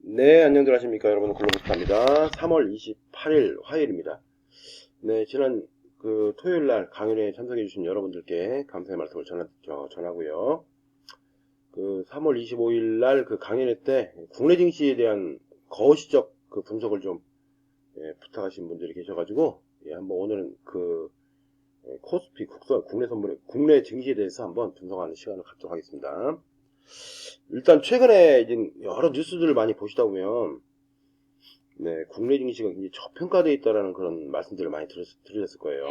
네, 안녕들 하십니까. 여러분, 글로벌스타입니다. 3월 28일 화요일입니다. 네, 지난 토요일 날 강연에 참석해주신 여러분들께 감사의 말씀을 전하고요. 3월 25일 날 강연회 때 국내 증시에 대한 거시적 분석을 좀 부탁하신 분들이 계셔가지고, 한번 오늘은 코스피 국내 증시에 대해서 한번 분석하는 시간을 갖도록 하겠습니다. 일단 최근에 이제 여러 뉴스들을 많이 보시다 보면 네, 국내 증시가 굉장히 저평가되어 있다라는 그런 말씀들을 많이 들으셨을 거예요.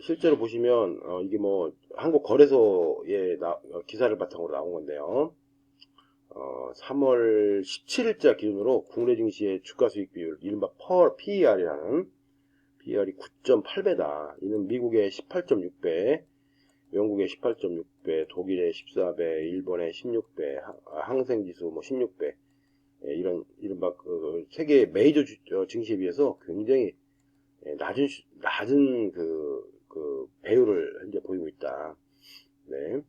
실제로 보시면 이게 뭐 한국 거래소의 기사를 바탕으로 나온 건데요. 3월 17일자 기준으로 국내 증시의 주가 수익 비율, 이른바 PER이라는 PER이 9.8배다. 이는 미국의 18.6배, 영국의 18.6배, 독일의 14배, 일본의 16배, 항생지수 16배, 이른바 세계 메이저 증시에 비해서 굉장히 낮은 배율을 현재 보이고 있다. 네.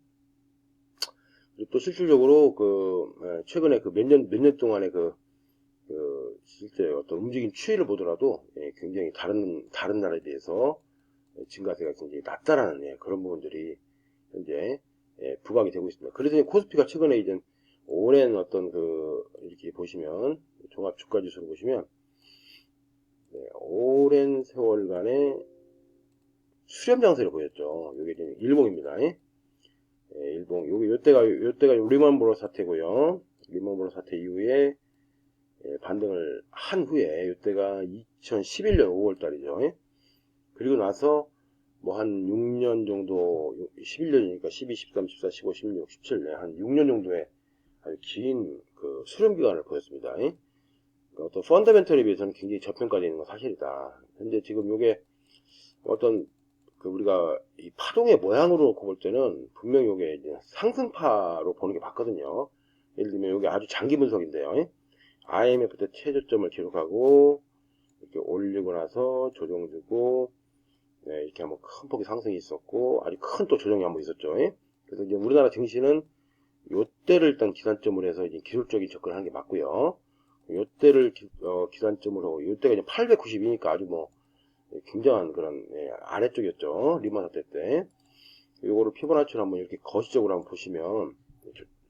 그리고 또 실질적으로 최근에 몇 년 동안의 실제 어떤 움직임 추이를 보더라도 굉장히 다른 나라에 비해서 증가세가 굉장히 낮다라는 그런 부분들이 현재 부각이 되고 있습니다. 그래서 코스피가 최근에 이제 오랜 이렇게 보시면 종합 주가 지수를 보시면 오랜 세월간의 수렴 장세를 보였죠. 이게 지금 일봉입니다. 일봉. 요때가 리먼브러 사태고요. 리먼브러 사태 이후에 반등을 한 후에 요때가 2011년 5월 달이죠. 그리고 나서 뭐 한 6년 정도, 11년이니까 12, 13, 14, 15, 16, 17, 한 6년 정도의 아주 긴 수렴 기간을 보였습니다. 그러니까 어떤 펀더멘털에 비해서는 굉장히 저평가되어 있는 건 사실이다. 현재 지금 요게 어떤 우리가 이 파동의 모양으로 놓고 볼 때는 분명히 요게 이제 상승파로 보는 게 맞거든요. 예를 들면 요게 아주 장기 분석인데요. IMF 때 최저점을 기록하고 이렇게 올리고 나서 조정 주고 네, 이렇게 한번 큰 폭의 상승이 있었고 아주 큰 또 조정이 한번 있었죠. 그래서 이제 우리나라 증시는 요때를 일단 기산점으로 해서 이제 기술적인 접근을 하는 게 맞고요. 요때를 기산점으로 요때가 이제 890이니까 아주 뭐 굉장한 그런 아래쪽이었죠. 리만 사태 때. 요거를 피보나치로 한번 이렇게 거시적으로 한번 보시면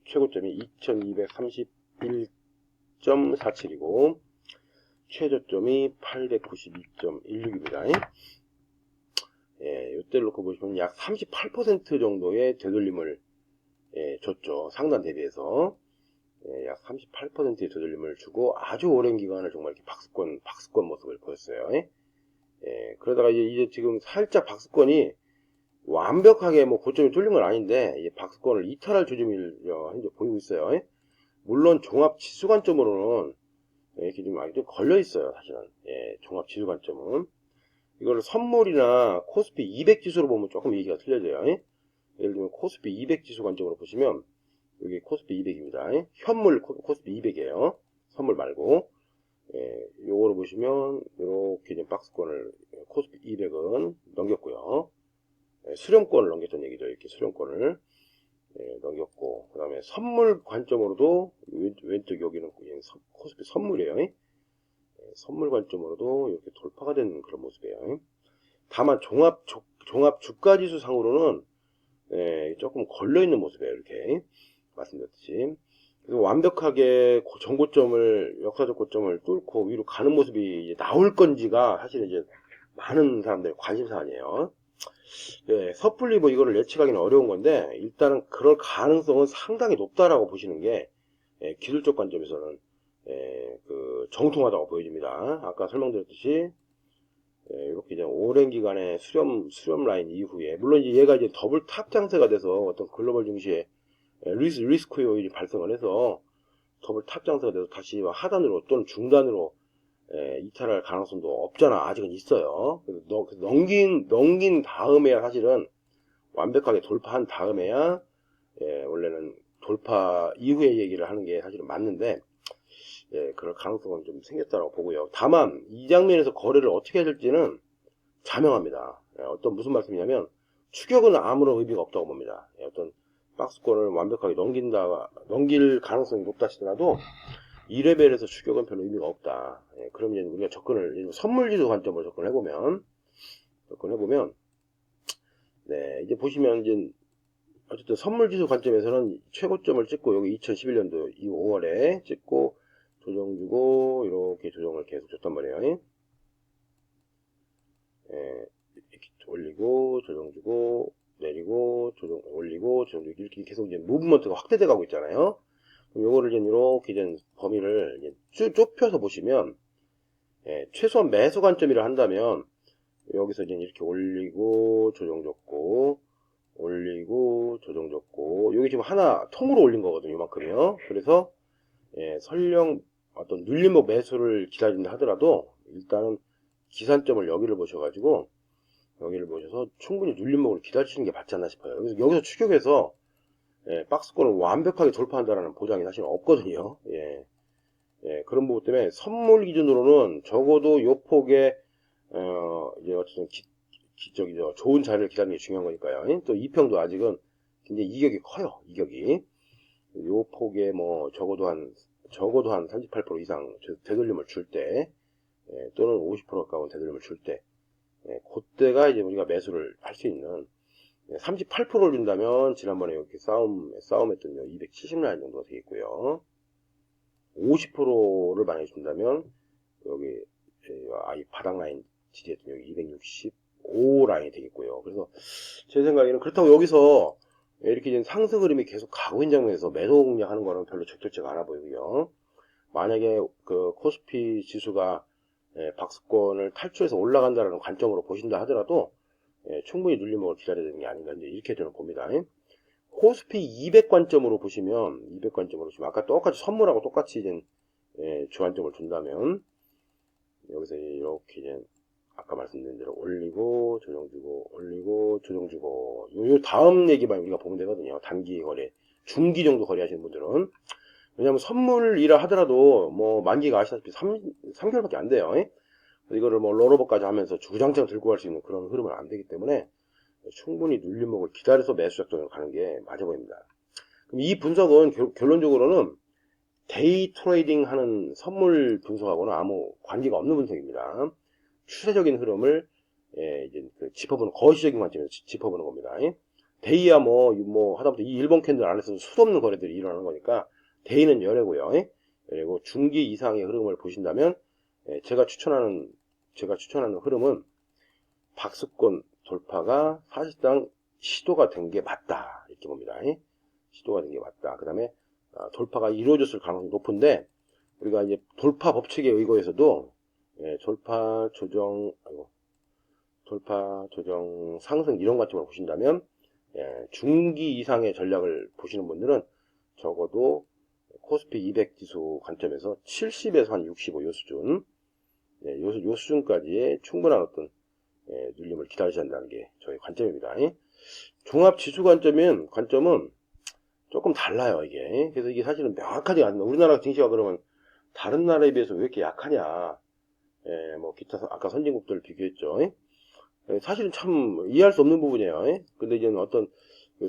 최고점이 2231.47이고 최저점이 892.16입니다. 요때를 놓고 보시면 약 38% 정도의 되돌림을 줬죠. 상단 대비해서. 약 38%의 되돌림을 주고 아주 오랜 기간을 정말 이렇게 박스권 모습을 보였어요. 그러다가 이제 지금 살짝 박스권이 완벽하게 뭐 고점이 뚫린 건 아닌데 이 박스권을 이탈할 조짐을 현재 보이고 있어요. 물론 종합 지수 관점으로는 이렇게 좀 걸려 있어요. 사실은 종합 지수 관점은 이거를 선물이나 코스피 200 지수로 보면 조금 얘기가 틀려져요. 예를 들면 코스피 200 지수 관점으로 보시면 여기 코스피 200입니다. 현물 코스피 200이에요. 선물 말고. 요거를 보시면 이렇게 좀 박스권을 코스피 200은 넘겼고요. 수렴권을 넘겼던 얘기죠. 이렇게 수렴권을 넘겼고 그 다음에 선물 관점으로도 왼쪽 여기는 코스피 선물이에요. 선물 관점으로도 이렇게 돌파가 되는 그런 모습이에요. 다만 종합 주가지수 상으로는 조금 걸려있는 모습이에요. 이렇게 말씀드렸듯이. 그래서 완벽하게 역사적 고점을 뚫고 위로 가는 모습이 이제 나올 건지가 사실은 이제 많은 사람들의 관심사아니에요. 섣불리 뭐 이거를 예측하기는 어려운 건데 일단은 그럴 가능성은 상당히 높다라고 보시는 게 기술적 관점에서는 정통하다고 보여집니다. 아까 설명드렸듯이 이렇게 이제 오랜 기간의 수렴 라인 이후에 물론 이제 얘가 이제 더블 탑 장세가 돼서 어떤 글로벌 증시에 리스크 요인이 발생을 해서 더블 탑 장세가 돼서 다시 하단으로 또는 중단으로 이탈할 가능성도 없잖아. 아직은 있어요. 그래서 넘긴 다음에야 사실은 완벽하게 돌파한 다음에야 원래는 돌파 이후에 얘기를 하는 게 사실은 맞는데 그럴 가능성은 좀 생겼다고 보고요. 다만 이 장면에서 거래를 어떻게 해야 될지는 자명합니다. 무슨 말씀이냐면 추격은 아무런 의미가 없다고 봅니다. 어떤 박스권을 완벽하게 넘길 가능성이 높다 치더라도 2레벨에서 추격은 별로 의미가 없다. 예, 그럼 이제 우리가 선물지수 관점으로 접근해보면, 네, 이제 보시면 이제, 어쨌든 선물지수 관점에서는 최고점을 찍고, 여기 2011년도 이 5월에 찍고, 조정 주고, 이렇게 조정을 계속 줬단 말이에요. 예, 이렇게 올리고, 조정 주고, 내리고, 조정, 올리고, 조정 주고, 이렇게 계속 이제 무브먼트가 확대돼 가고 있잖아요. 그럼 요거를 이제 이렇게 이제 범위를 이제 좁혀서 보시면, 예, 최소한 매수 관점이라 한다면, 여기서 이제 이렇게 올리고, 조정 줬고, 올리고, 조정 줬고, 여기 지금 하나 통으로 올린 거거든요, 이만큼이요. 그래서, 예, 설령 어떤 눌림목 매수를 기다린다 하더라도, 일단은 기산점을 여기를 보셔가지고, 여기를 보셔서 충분히 눌림목을 기다리시는 게 맞지 않나 싶어요. 여기서 추격해서, 예, 박스권을 완벽하게 돌파한다는 보장이 사실 없거든요. 예, 예, 그런 부분 때문에 선물 기준으로는 적어도 요 폭의, 이제 어쨌든 좋은 자리를 기다리는 게 중요한 거니까요. 또 이평도 아직은 굉장히 이격이 커요. 이격이. 요 폭에 뭐 적어도 한 38% 이상 되돌림을 줄 때, 예, 또는 50% 가까운 되돌림을 줄 때, 예, 그때가 이제 우리가 매수를 할 수 있는, 38%를 준다면 지난번에 이렇게 싸움했던 270라인 정도가 되겠고요. 50%를 만약에 준다면 여기 이 바닥 라인 지지했던 여기 265 라인이 되겠고요. 그래서 제 생각에는 그렇다고 여기서 이렇게 이제 상승 흐름이 계속 가고 있는 장면에서 매도 공략하는 거는 별로 적절치가 않아 보이고요. 만약에 그 코스피 지수가 박스권을 탈출해서 올라간다는 관점으로 보신다 하더라도 충분히 눌림목을 기다려야 되는 게 아닌가 이렇게 저는 봅니다. 코스피 200 관점으로 보시면 200 관점으로 지금 아까 똑같이 선물하고 똑같이 이제 주안점을 준다면 여기서 이렇게 이제 아까 말씀드린 대로 올리고 조정 주고 올리고 조정 주고 요 다음 얘기만 우리가 보면 되거든요. 단기 거래, 중기 정도 거래하시는 분들은. 왜냐면 선물이라 하더라도 뭐 만기가 아시다시피 3개월밖에 안 돼요. 이거를 뭐 롤오버까지 하면서 주장창 들고 갈 수 있는 그런 흐름은 안 되기 때문에 충분히 눌림목을 기다려서 매수 작전을 가는 게 맞아 보입니다. 그럼 이 분석은 결론적으로는 데이 트레이딩 하는 선물 분석하고는 아무 관계가 없는 분석입니다. 추세적인 흐름을 이제 짚어보는 거시적인 관점에서 짚어보는 겁니다. 데이야 뭐 하다못해 이 1번 캔들 안에서 수도 없는 거래들이 일어나는 거니까 데이는 열애고요. 그리고 중기 이상의 흐름을 보신다면 제가 추천하는 흐름은 박스권 돌파가 사실상 시도가 된 게 맞다 이렇게 봅니다. 시도가 된 게 맞다. 그 다음에 돌파가 이루어졌을 가능성이 높은데 우리가 이제 돌파 법칙에 의거해서도 돌파 조정 상승 이런 관점을 보신다면 중기 이상의 전략을 보시는 분들은 적어도 코스피 200 지수 관점에서 70에서 한 65 요 수준 요 수준까지의 충분한 어떤 눌림을 기다리셔야 한다는 게 저희 관점입니다. 종합 지수 관점은 조금 달라요, 이게. 그래서 이게 사실은 명확하지 않습니다. 우리나라 증시가 그러면 다른 나라에 비해서 왜 이렇게 약하냐. 뭐 기타 아까 선진국들을 비교했죠. 사실은 참 이해할 수 없는 부분이에요. 근데 이제 어떤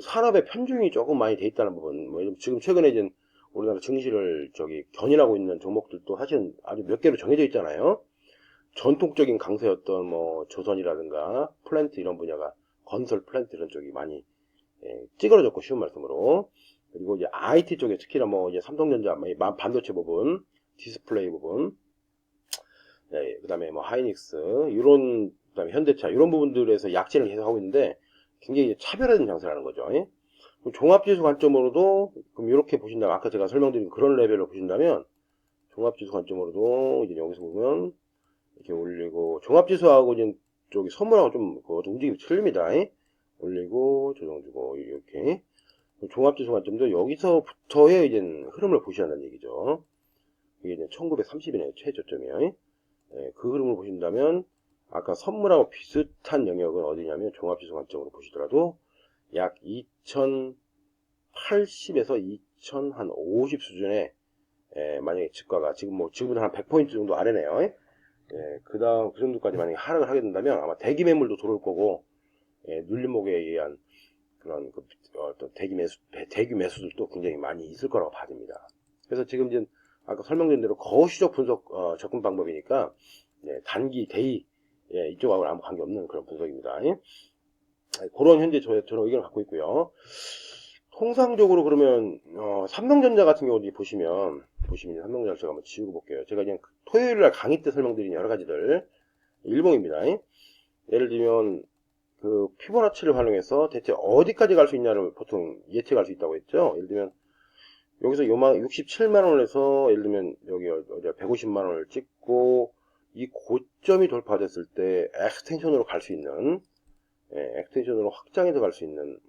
산업의 편중이 조금 많이 돼 있다는 부분. 뭐 지금 최근에 이제 우리나라 증시를 견인하고 있는 종목들도 사실은 아주 몇 개로 정해져 있잖아요. 전통적인 강세였던 뭐 조선이라든가 플랜트 이런 분야가 건설 플랜트 이런 쪽이 많이 찌그러졌고 쉬운 말씀으로. 그리고 이제 IT 쪽에 특히나 뭐 이제 삼성전자 반도체 부분, 디스플레이 부분, 그다음에 뭐 하이닉스 이런 그다음에 현대차 이런 부분들에서 약진을 계속 하고 있는데 굉장히 차별화된 장세라는 거죠. 종합지수 관점으로도 그럼 이렇게 보신다면 아까 제가 설명드린 그런 레벨로 보신다면 종합지수 관점으로도 이제 여기서 보면 이렇게 올리고 종합지수하고 이제 저기 선물하고 좀 움직임이 틀립니다. 올리고 조정 주고 이렇게 종합지수 관점도 여기서부터의 이제 흐름을 보셔야 한다는 얘기죠. 이게 이제 1930년의 최저점이에요. 그 흐름을 보신다면 아까 선물하고 비슷한 영역은 어디냐면 종합지수 관점으로 보시더라도 약 2080에서 2050 수준의 만약에 주가가 지금은 한 100포인트 정도 아래네요. 그 다음 그 정도까지 만약에 하락을 하게 된다면 아마 대기 매물도 들어올 거고 눌림목에 의한 그런 어떤 대기 매수들도 굉장히 많이 있을 거라고 봐집니다. 그래서 지금 이제 아까 설명드린 대로 거시적 분석 접근 방법이니까 단기, 데이 이쪽하고는 아무 관계없는 그런 분석입니다. 그런 현재 저는 의견을 갖고 있고요. 통상적으로 그러면 삼성전자 같은 경우도 보시면 삼성전자 제가 한번 지우고 볼게요. 제가 그냥 토요일날 강의 때 설명드린 여러 가지들 일봉입니다. 예를 들면 그 피보나치를 활용해서 대체 어디까지 갈 수 있냐를 보통 예측할 수 있다고 했죠. 예를 들면 여기서 요만 67만 원에서 예를 들면 여기 어디 150만 원을 찍고 이 고점이 돌파됐을 때 엑스텐션으로 갈 수 있는 엑스텐션으로 확장해서 갈 수 있는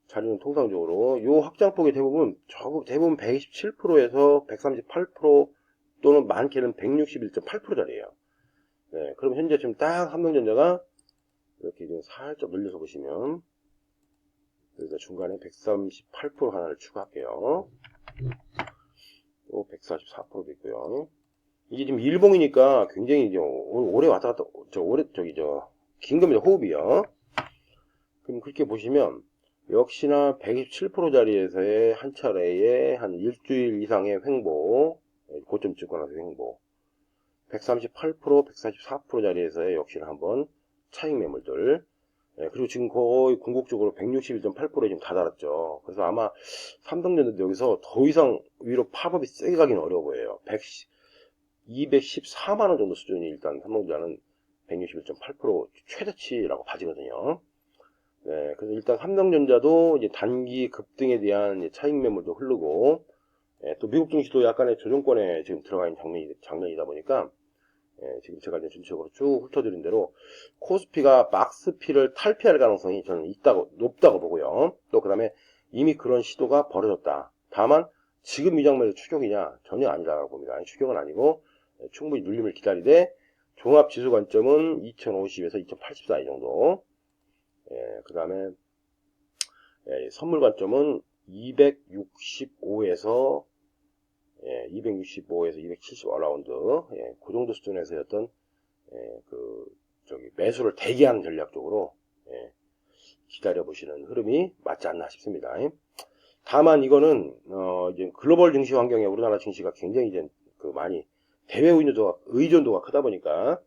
자료는 통상적으로 요 확장폭이 대부분 127%에서 138% 또는 많게는 161.8%짜리예요. 그럼 현재 지금 딱 삼성전자가 이렇게 좀 살짝 늘려서 보시면 여기서 중간에 138% 하나를 추가할게요. 또 144%도 있고요. 이게 지금 일봉이니까 굉장히 이제 오래 왔다 갔다 긴 겁니다. 호흡이요. 그럼 그렇게 보시면 역시나 127%짜리에서의 한 차례에 한 일주일 이상의 횡보, 고점 찍고 나서 횡보, 138%, 144%짜리에서의 역시나 한번 차익 매물들, 그리고 지금 거의 궁극적으로 161.8%에 지금 다다랐죠. 그래서 아마 삼성전자도 여기서 더 이상 위로 팝업이 세게 가기는 어려워 보여요. 214만원 정도 수준이 일단 삼성전자는 161.8% 최대치라고 봐지거든요. 그래서 일단 삼성전자도 이제 단기 급등에 대한 차익 매물도 흐르고, 또 미국 증시도 약간의 조정권에 지금 들어가 있는 장면이다 보니까, 지금 제가 이제 전체적으로 쭉 훑어드린 대로 코스피가 막스피를 탈피할 가능성이 저는 높다고 보고요. 또 그 다음에 이미 그런 시도가 벌어졌다. 다만 지금 이 장면에서 추격이냐? 전혀 아니라고 봅니다. 추격은 아니고 충분히 눌림을 기다리되 종합지수 관점은 2050에서 2084 이 정도. 그 다음에 선물 관점은 265에서 270 어라운드, 그 정도 수준에서의 어떤, 매수를 대기하는 전략적으로, 기다려보시는 흐름이 맞지 않나 싶습니다. 다만 이거는, 이제 글로벌 증시 환경에 우리나라 증시가 굉장히 이제 많이 대외 의존도가 크다 보니까,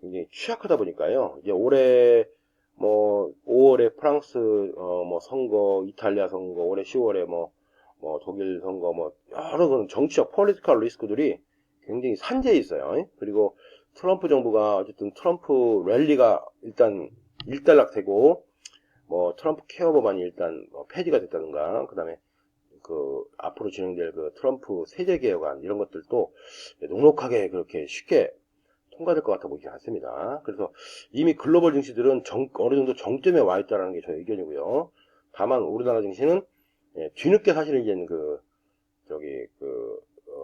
굉장히 취약하다 보니까요. 이제 올해, 5월에 프랑스, 선거, 이탈리아 선거, 올해 10월에 독일 선거, 여러 그런 정치적, 폴리티컬 리스크들이 굉장히 산재해 있어요. 그리고 트럼프 정부가 어쨌든 트럼프 랠리가 일단 일단락되고, 트럼프 케어 법안이 일단 폐지가 됐다든가, 그 다음에 앞으로 진행될 트럼프 세제 개혁안, 이런 것들도 녹록하게 그렇게 쉽게 통과될 것 같아 보이지 않습니다. 그래서 이미 글로벌 증시들은 어느 정도 정점에 와 있다는 게 저의 의견이고요. 다만 우리나라 증시는 뒤늦게 사실은 이제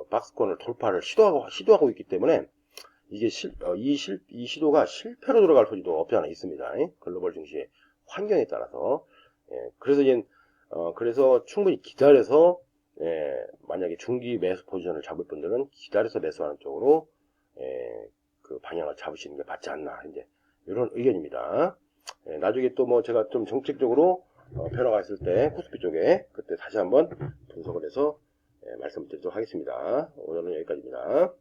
박스권을 돌파를 시도하고 있기 때문에 이게 이 시도가 실패로 돌아갈 소지도 없지 않아 있습니다. 글로벌 증시의 환경에 따라서. 그래서 그래서 충분히 기다려서, 만약에 중기 매수 포지션을 잡을 분들은 기다려서 매수하는 쪽으로, 그 방향을 잡으시는 게 맞지 않나, 이제, 이런 의견입니다. 나중에 또 제가 좀 정책적으로, 변화가 있을 때, 코스피 쪽에, 그때 다시 한번 분석을 해서, 말씀드리도록 하겠습니다. 오늘은 여기까지입니다.